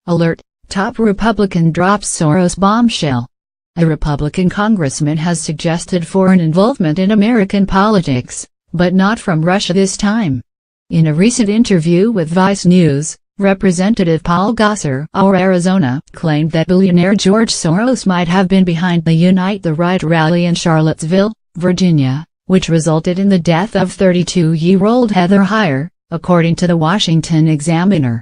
Alert: top Republican drops Soros bombshell. A Republican congressman has suggested foreign involvement in American politics, but not from Russia this time. In a recent interview with Vice News, Representative Paul Gosar of Arizona claimed that billionaire George Soros might have been behind the Unite the Right rally in Charlottesville, Virginia, which resulted in the death of 32-year-old Heather Heyer, according to the Washington Examiner.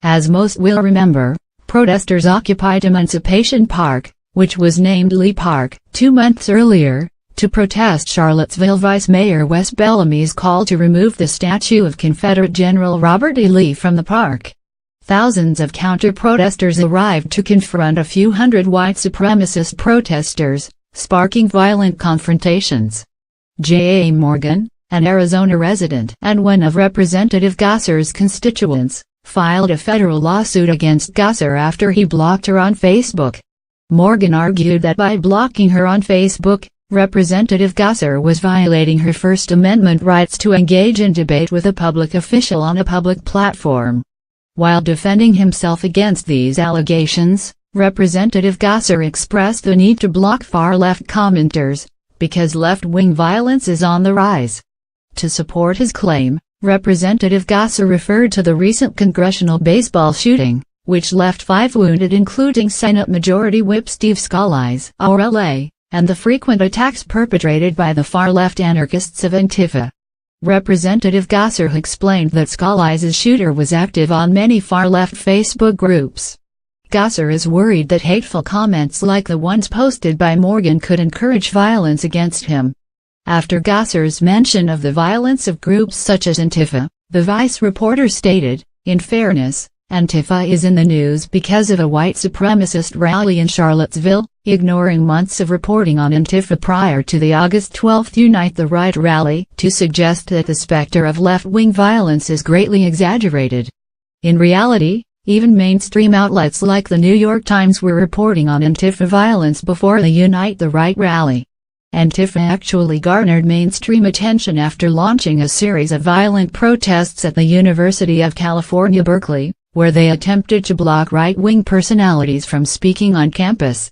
As most will remember, protesters occupied Emancipation Park, which was named Lee Park, 2 months earlier, to protest Charlottesville Vice Mayor Wes Bellamy's call to remove the statue of Confederate General Robert E. Lee from the park. Thousands of counter-protesters arrived to confront a few hundred white supremacist protesters, sparking violent confrontations. J. A. Morgan, an Arizona resident and one of Representative Gosar's constituents, filed a federal lawsuit against Gosar after he blocked her on Facebook. Morgan argued that by blocking her on Facebook, Representative Gosar was violating her First Amendment rights to engage in debate with a public official on a public platform. While defending himself against these allegations, Representative Gosar expressed the need to block far-left commenters, because left-wing violence is on the rise. To support his claim, Representative Gosar referred to the recent congressional baseball shooting, which left 5 wounded including Senate Majority Whip Steve Scalise of LA, and the frequent attacks perpetrated by the far-left anarchists of Antifa. Representative Gosar explained that Scalise's shooter was active on many far-left Facebook groups. Gosar is worried that hateful comments like the ones posted by Morgan could encourage violence against him. After Gosar's mention of the violence of groups such as Antifa, the Vice reporter stated, "In fairness, Antifa is in the news because of a white supremacist rally in Charlottesville," ignoring months of reporting on Antifa prior to the August 12 Unite the Right rally to suggest that the specter of left-wing violence is greatly exaggerated. In reality, even mainstream outlets like the New York Times were reporting on Antifa violence before the Unite the Right rally. Antifa actually garnered mainstream attention after launching a series of violent protests at the University of California, Berkeley, where they attempted to block right-wing personalities from speaking on campus.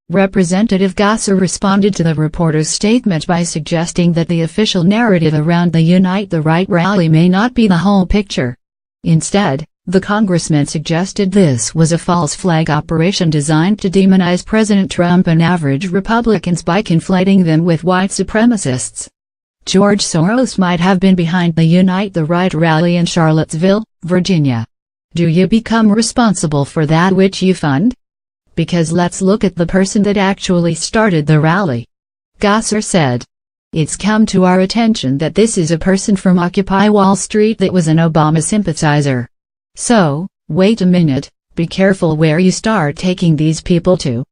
Representative Gosar responded to the reporter's statement by suggesting that the official narrative around the Unite the Right rally may not be the whole picture. Instead, the congressman suggested this was a false flag operation designed to demonize President Trump and average Republicans by conflating them with white supremacists. George Soros might have been behind the Unite the Right rally in Charlottesville, Virginia. Do you become responsible for that which you fund? Because let's look at the person that actually started the rally. Gosar said, "It's come to our attention that this is a person from Occupy Wall Street that was an Obama sympathizer. So, wait a minute, be careful where you start taking these people to."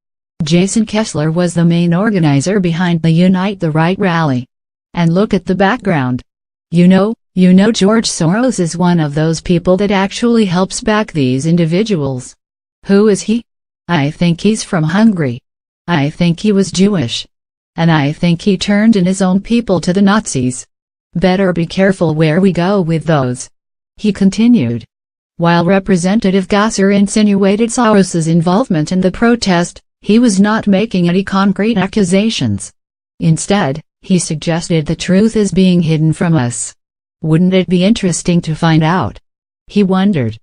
Jason Kessler was the main organizer behind the Unite the Right rally. And look at the background. You know George Soros is one of those people that actually helps back these individuals. Who is he? I think he's from Hungary. I think he was Jewish. And I think he turned in his own people to the Nazis. Better be careful where we go with those," he continued. While Representative Gosar insinuated Soros's involvement in the protest, he was not making any concrete accusations. Instead, he suggested the truth is being hidden from us. Wouldn't it be interesting to find out? He wondered.